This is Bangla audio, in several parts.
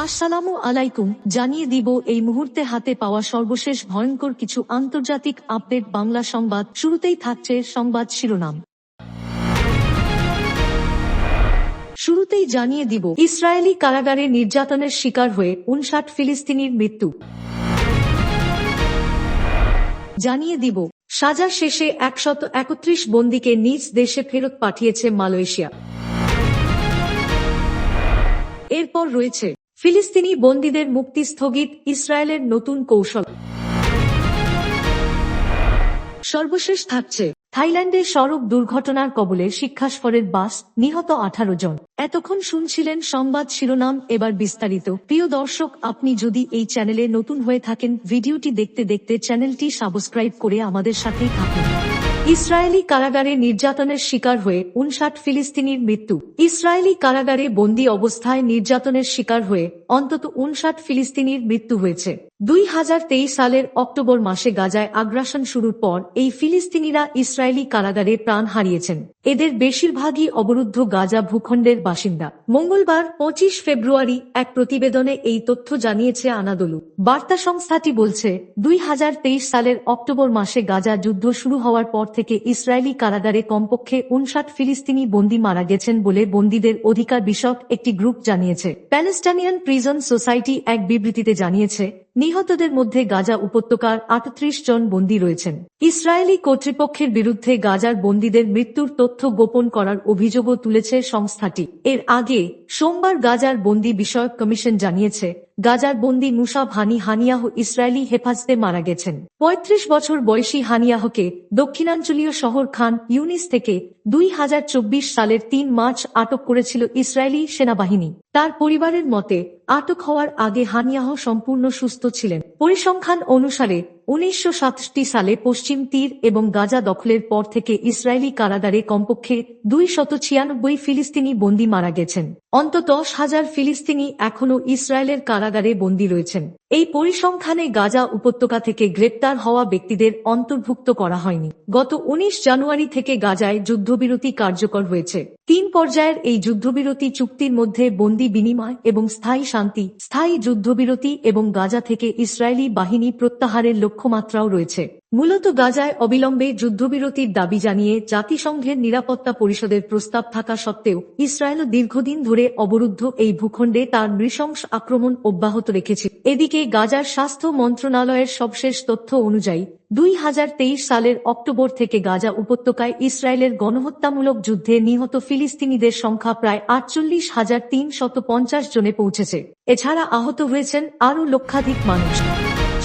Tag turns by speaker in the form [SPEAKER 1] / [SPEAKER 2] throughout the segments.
[SPEAKER 1] আসসালামু আলাইকুম, জানিয়ে দিব এই মুহূর্তে হাতে পাওয়া সর্বশেষ ভয়ঙ্কর কিছু আন্তর্জাতিক আপডেট। বাংলা সংবাদ শুরুতেই থাকছে সংবাদ শিরোনাম। শুরুতেই জানিয়ে দিব ইসরায়েলি কারাগারে নির্যাতনের শিকার হয়ে 59 ফিলিস্তিনির মৃত্যু। জানিয়ে দিব সাজা শেষে 131 বন্দীকে নিজ দেশে ফেরত পাঠিয়েছে মালয়েশিয়া। এরপর রয়েছে ফিলিস্তিনি বন্দীদের মুক্তি স্থগিত, ইসরায়েলের নতুন কৌশল। সর্বশেষ থাকছে থাইল্যান্ডে সড়ক দুর্ঘটনার কবলে শিক্ষাসফরের বাস, নিহত 18 জন। এতক্ষণ শুনছিলেন সংবাদ শিরোনাম, এবার বিস্তারিত। প্রিয় দর্শক, আপনি যদি এই চ্যানেলে নতুন হয়ে থাকেন, ভিডিওটি দেখতে দেখতে চ্যানেলটি সাবস্ক্রাইব করে আমাদের সাথেই থাকুন। ইসরায়েলি কারাগারে নির্যাতনের শিকার হয়ে 59 ফিলিস্তিনির মৃত্যু। ইসরায়েলি কারাগারে বন্দী অবস্থায় নির্যাতনের শিকার হয়ে অন্তত 59 ফিলিস্তিনির মৃত্যু হয়েছে। 2023 সালের অক্টোবর মাসে গাজায় আগ্রাসন শুরুর পর এই ফিলিস্তিনিরা ইসরায়েলি কারাগারে প্রাণ হারিয়েছেন। এদের বেশিরভাগই অবরুদ্ধ গাজা ভূখণ্ডের বাসিন্দা। মঙ্গলবার 25 ফেব্রুয়ারি এক প্রতিবেদনে এই তথ্য জানিয়েছে আনাদোলু বার্তা সংস্থাটি বলছে, 2023 সালের অক্টোবর মাসে গাজা যুদ্ধ শুরু হওয়ার পর থেকে ইসরায়েলি কারাগারে কমপক্ষে 59 ফিলিস্তিনি বন্দী মারা গেছেন বলে বন্দীদের অধিকার বিষয়ক একটি গ্রুপ জানিয়েছে। প্যালেস্টাইনিয়ান প্রিজন সোসাইটি এক বিবৃতিতে জানিয়েছে, নিহতদের মধ্যে গাজা উপত্যকার 38 জন বন্দী রয়েছেন। ইসরায়েলি কর্তৃপক্ষের বিরুদ্ধে গাজার বন্দীদের মৃত্যুর তথ্য গোপন করার অভিযোগও তুলেছে সংস্থাটি। এর আগে সোমবার গাজার বন্দী বিষয়ক কমিশন জানিয়েছে, গাজার বন্দী মুসাব হানিয়াহ ইসরায়েলি হেফাজতে মারা গেছেন। 35 বছর বয়সী হানিয়াহকে দক্ষিণাঞ্চলীয় শহর খান ইউনিস থেকে 2024 সালের 3 মার্চ আটক করেছিল ইসরায়েলি সেনাবাহিনী। তার পরিবারের মতে, আটক হওয়ার আগে হানিয়াহ সম্পূর্ণ সুস্থ ছিলেন। পরিসংখ্যান অনুসারে 1967 সালে পশ্চিম তীর এবং গাজা দখলের পর থেকে ইসরায়েলি কারাগারে কমপক্ষে 296 ফিলিস্তিনি বন্দী মারা গেছেন। অন্তত 10,000 ফিলিস্তিনি এখনও ইসরায়েলের কারাগারে বন্দী রয়েছেন। এই পরিসংখ্যানে গাজা উপত্যকা থেকে গ্রেপ্তার হওয়া ব্যক্তিদের অন্তর্ভুক্ত করা হয়নি। গত 19 জানুয়ারি থেকে গাজায় যুদ্ধবিরতি কার্যকর হয়েছে। 3 পর্যায়ের এই যুদ্ধবিরতি চুক্তির মধ্যে বন্দী বিনিময় এবং স্থায়ী শান্তি, স্থায়ী যুদ্ধবিরতি এবং গাজা থেকে ইসরায়েলি বাহিনী প্রত্যাহারের লক্ষ্যমাত্রাও রয়েছে। মূলত গাজায় অবিলম্বে যুদ্ধবিরতির দাবি জানিয়ে জাতিসংঘের নিরাপত্তা পরিষদের প্রস্তাব থাকা সত্ত্বেও ইসরায়েল দীর্ঘদিন ধরে অবরুদ্ধ এই ভূখণ্ডে তার নৃশংস আক্রমণ অব্যাহত রেখেছে। এদিকে গাজার স্বাস্থ্য মন্ত্রণালয়ের সবশেষ তথ্য অনুযায়ী 2023 সালের অক্টোবর থেকে গাজা উপত্যকায় ইসরায়েলের গণহত্যামূলক যুদ্ধে নিহত ফিলিস্তিনিদের সংখ্যা প্রায় 48,350 জনে পৌঁছেছে। এছাড়া আহত হয়েছেন আরও লক্ষাধিক মানুষ।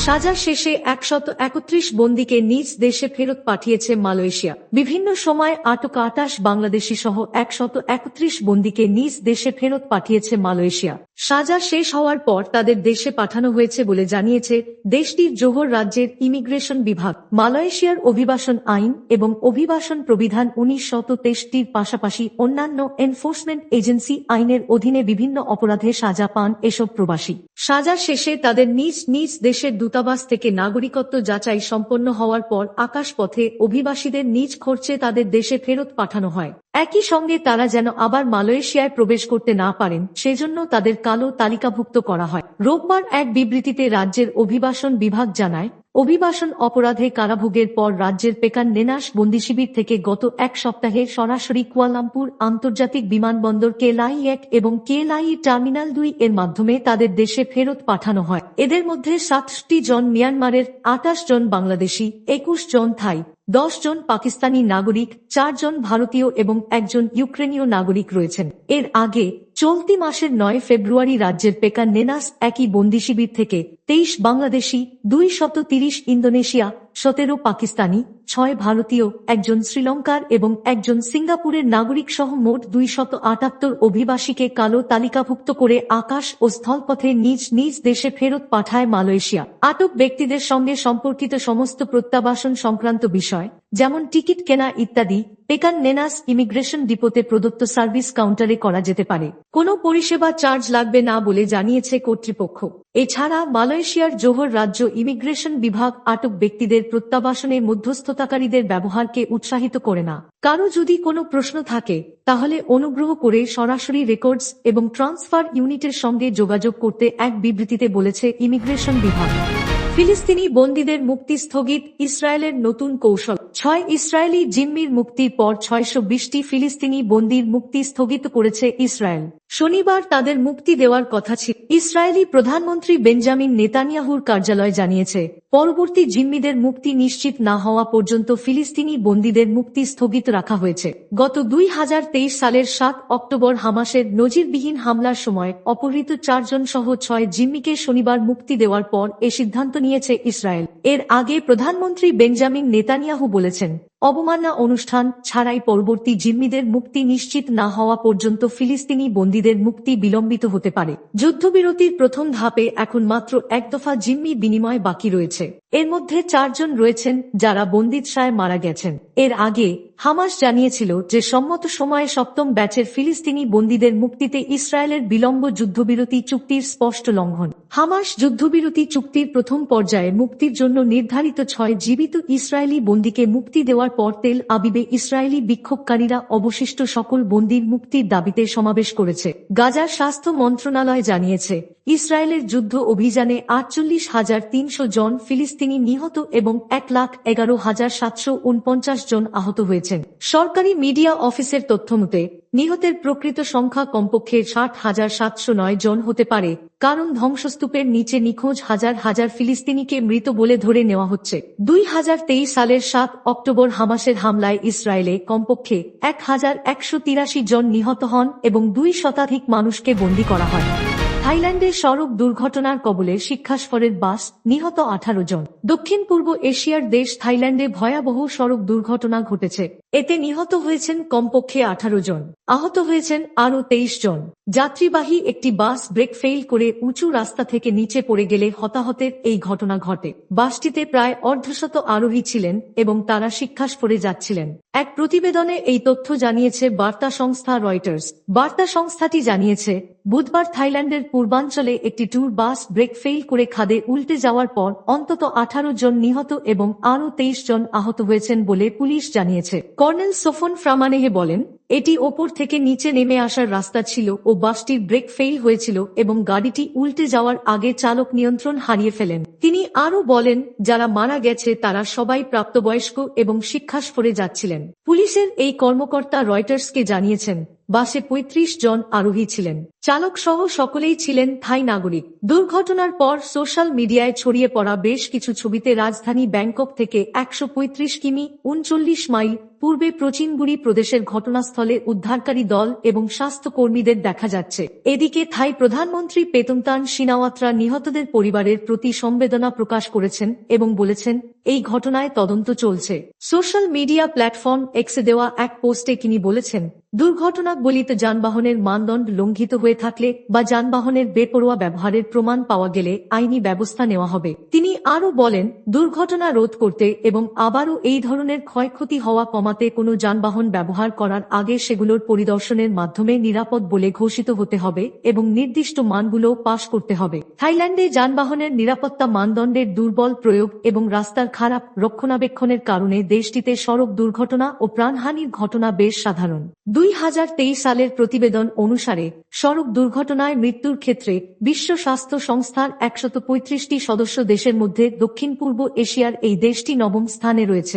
[SPEAKER 1] সাজা শেষে 131 বন্দীকে নিজ দেশে ফেরত পাঠিয়েছে মালয়েশিয়া। বিভিন্ন সময় আটক 28 বাংলাদেশি সহ 131 বন্দীকে নিজ দেশে ফেরত পাঠিয়েছে মালয়েশিয়া। সাজা শেষ হওয়ার পর তাদের দেশে পাঠানো হয়েছে বলে জানিয়েছে দেশটির জোহর রাজ্যের ইমিগ্রেশন বিভাগ। মালয়েশিয়ার অভিবাসন আইন এবং অভিবাসন প্রবিধান 1963-র পাশাপাশি অন্যান্য এনফোর্সমেন্ট এজেন্সি আইনের অধীনে বিভিন্ন অপরাধে সাজা পান এসব প্রবাসী। সাজা শেষে তাদের নিজ নিজ দেশের দূতাবাস থেকে নাগরিকত্ব যাচাই সম্পন্ন হওয়ার পর আকাশপথে অভিবাসীদের নিজ খরচে তাদের দেশে ফেরত পাঠানো হয়। একই সঙ্গে তারা যেন আবার মালয়েশিয়ায় প্রবেশ করতে না পারেন সেজন্য তাদের কালো তালিকাভুক্ত করা হয়। রোববার এক বিবৃতিতে রাজ্যের অভিবাসন বিভাগ জানায়, অভিবাসন অপরাধে কারাভোগের পর রাজ্যের পেকান নেনাস বন্দিশিবির থেকে গত এক সপ্তাহে সরাসরি কুয়ালালামপুর আন্তর্জাতিক বিমানবন্দর কেএলআই 1 এবং কেএলআই টার্মিনাল 2 এর মাধ্যমে তাদের দেশে ফেরত পাঠানো হয়। এদের মধ্যে 67 জন মিয়ানমারের, 28 জন বাংলাদেশি, 21 জন থাই, 10 জন পাকিস্তানি নাগরিক, 4 জন ভারতীয় এবং 1 জন ইউক্রেনীয় নাগরিক রয়েছেন। এর আগে চলতি মাসের 9 ফেব্রুয়ারি রাজ্যের পেকান নেনাস একই বন্দিশিবির থেকে 23 বাংলাদেশি, 230 ইন্দোনেশিয়া, 17 পাকিস্তানি, 6 ভারতীয়, 1 জন শ্রীলঙ্কার এবং 1 জন সিঙ্গাপুরের নাগরিক সহ মোট 278 অভিবাসীকে কালো তালিকাভুক্ত করে আকাশ ও স্থলপথে নিজ নিজ দেশে ফেরত পাঠায় মালয়েশিয়া। আটক ব্যক্তিদের সঙ্গে সম্পর্কিত সমস্ত প্রত্যাবাসন সংক্রান্ত বিষয়, যেমন টিকিট কেনা ইত্যাদি, পেকান নেনাস ইমিগ্রেশন ডিপোতে প্রদত্ত সার্ভিস কাউন্টারে করা যেতে পারে। কোনো পরিষেবা চার্জ লাগবে না বলে জানিয়েছে কর্তৃপক্ষ। এছাড়া মালয়েশিয়ার জোহর রাজ্য ইমিগ্রেশন বিভাগ আটক ব্যক্তিদের প্রত্যাবাসনে মধ্যস্থতাকারীদের ব্যবহারকে উৎসাহিত করে না। কারো যদি কোনো প্রশ্ন থাকে তাহলে অনুগ্রহ করে সরাসরি রেকর্ডস এবং ট্রান্সফার ইউনিটের সঙ্গে যোগাযোগ করতে এক বিবৃতিতে বলেছে ইমিগ্রেশন বিভাগ। ফিলিস্তিনি বন্দীদের মুক্তি স্থগিত, ইসরায়েলের নতুন কৌশল। 6 ইসরায়েলি জিম্মির মুক্তির পর 620টি ফিলিস্তিনি বন্দীর মুক্তি স্থগিত করেছে ইসরায়েল। শনিবার তাদের মুক্তি দেওয়ার কথা ছিল। ইসরায়েলি প্রধানমন্ত্রী বেঞ্জামিন নেতানিয়াহুর কার্যালয় জানিয়েছে, পরবর্তী জিম্মিদের মুক্তি নিশ্চিত না হওয়া পর্যন্ত ফিলিস্তিনি বন্দীদের মুক্তি স্থগিত রাখা হয়েছে। গত 2023 সালের 7 অক্টোবর হামাসের নজিরবিহীন হামলার সময় অপহৃত 4 জন সহ 6 জিম্মিকে শনিবার মুক্তি দেওয়ার পর এ সিদ্ধান্ত নিয়েছে ইসরায়েল। এর আগে প্রধানমন্ত্রী বেঞ্জামিন নেতানিয়াহু বলেছেন, অবমাননা অনুষ্ঠান ছাড়াই পরবর্তী জিম্মিদের মুক্তি নিশ্চিত না হওয়া পর্যন্ত ফিলিস্তিনি বন্দীদের মুক্তি বিলম্বিত হতে পারে। যুদ্ধবিরতির প্রথম ধাপে এখন মাত্র এক দফা জিম্মি বিনিময় বাকি রয়েছে। এর মধ্যে 4 জন রয়েছেন যারা বন্দিদশায় মারা গেছেন। এর আগে হামাস জানিয়েছিল যে সম্মত সময়ে সপ্তম ব্যাচের ফিলিস্তিনি বন্দীদের মুক্তিতে ইসরায়েলের বিলম্ব যুদ্ধবিরতি চুক্তির স্পষ্ট লঙ্ঘন। হামাস যুদ্ধবিরতি চুক্তির প্রথম পর্যায়ে মুক্তির জন্য নির্ধারিত 6 জীবিত ইসরায়েলি বন্দীকে মুক্তি দেওয়ার পর তেল আবিবে ইসরায়েলি বিক্ষোভকারীরা অবশিষ্ট সকল বন্দীর মুক্তির দাবিতে সমাবেশ করেছে। গাজার স্বাস্থ্য মন্ত্রণালয় জানিয়েছে, ইসরায়েলের যুদ্ধ অভিযানে 48,300 জন ফিলিস্তিনি নিহত এবং 1,11,749 জন আহত হয়েছেন। সরকারি মিডিয়া অফিসের তথ্যমতে নিহতের প্রকৃত সংখ্যা কমপক্ষে 60,709 জন হতে পারে, কারণ ধ্বংসস্তূপের নিচে নিখোঁজ হাজার হাজার ফিলিস্তিনিকে মৃত বলে ধরে নেওয়া হচ্ছে। 2023 সালের 7 অক্টোবর হামাসের হামলায় ইসরায়েলে কমপক্ষে 1,183 জন নিহত হন এবং 2 শতাধিক মানুষকে বন্দী করা হয়। থাইল্যান্ডে সড়ক দুর্ঘটনার কবলে শিক্ষাসফরের বাস, নিহত 18 জন। দক্ষিণ পূর্ব এশিয়ার দেশ থাইল্যান্ডে ভয়াবহ সড়ক দুর্ঘটনা ঘটেছে। এতে নিহত হয়েছেন কমপক্ষে 18 জন, আহত হয়েছেন আরও 23 জন। যাত্রীবাহী একটি বাস ব্রেক ফেইল করে উঁচু রাস্তা থেকে নিচে পড়ে গেলে হতাহতের এই ঘটনা ঘটে। বাসটিতে প্রায় অর্ধশত আরোহী ছিলেন এবং তারা শিক্ষাসফরে যাচ্ছিলেন। এক প্রতিবেদনে এই তথ্য জানিয়েছে বার্তা সংস্থা রয়টার্স। বার্তা সংস্থাটি জানিয়েছে, বুধবার থাইল্যান্ডের পূর্বাঞ্চলে একটি ট্যুর বাস ব্রেক ফেইল করে খাদে উল্টে যাওয়ার পর অন্তত 18 জন নিহত এবং আরও 23 জন আহত হয়েছেন বলে পুলিশ জানিয়েছে। কর্নেল সোফন ফ্রামানেহে বলেন, এটি ওপর থেকে নিচে নেমে আসার রাস্তা ছিল ও বাসটির ব্রেক ফেইল হয়েছিল এবং গাড়িটি উল্টে যাওয়ার আগে চালক নিয়ন্ত্রণ হারিয়ে ফেলেন। তিনি আরও বলেন, যারা মারা গেছে তারা সবাই প্রাপ্তবয়স্ক এবং শিক্ষাসফরে যাচ্ছিলেন। পুলিশের এই কর্মকর্তা রয়টার্সকে জানিয়েছেন, বাসে 35 জন আরোহী ছিলেন। চালক সহ সকলেই ছিলেন থাই নাগরিক। দুর্ঘটনার পর সোশ্যাল মিডিয়ায় ছড়িয়ে পড়া বেশ কিছু ছবিতে রাজধানী ব্যাংকক থেকে 135 কিমি 39 মাইল পূর্বে প্রচিনবুরি প্রদেশের ঘটনাস্থলে উদ্ধারকারী দল এবং স্বাস্থ্য কর্মীদের দেখা যাচ্ছে। এদিকে থাই প্রধানমন্ত্রী পেতমতান সিনাওয়াত্রা নিহতদের পরিবারের প্রতি সমবেদনা প্রকাশ করেছেন এবং বলেছেন, এই ঘটনায় তদন্ত চলছে। সোশ্যাল মিডিয়া প্ল্যাটফর্ম এক্সে দেওয়া এক পোস্টে তিনি বলেছেন, দুর্ঘটনাবলিত যানবাহনের মানদণ্ড লঙ্ঘিত হয়ে থাকলে বা যানবাহনের বেপরোয়া ব্যবহারের প্রমাণ পাওয়া গেলে আইনি ব্যবস্থা নেওয়া হবে। তিনি আরও বলেন, দুর্ঘটনা রোধ করতে এবং আবারও এই ধরনের ক্ষয়ক্ষতি হওয়া কমাতে কোনো যানবাহন ব্যবহার করার আগে সেগুলোর পরিদর্শনের মাধ্যমে নিরাপদ বলে ঘোষিত হতে হবে এবং নির্দিষ্ট মানগুলো পাশ করতে হবে। থাইল্যান্ডে যানবাহনের নিরাপত্তা মানদণ্ডের দুর্বল প্রয়োগ এবং রাস্তার খারাপ রক্ষণাবেক্ষণের কারণে দেশটিতে সড়ক দুর্ঘটনা ও প্রাণহানির ঘটনা বেশ সাধারণ। 2023 সালের প্রতিবেদন অনুসারে সড়ক দুর্ঘটনায় মৃত্যুর ক্ষেত্রে বিশ্ব স্বাস্থ্য সংস্থার 135টি সদস্য দেশের মধ্যে দক্ষিণ পূর্ব এশিয়ার এই দেশটি নবম স্থানে রয়েছে।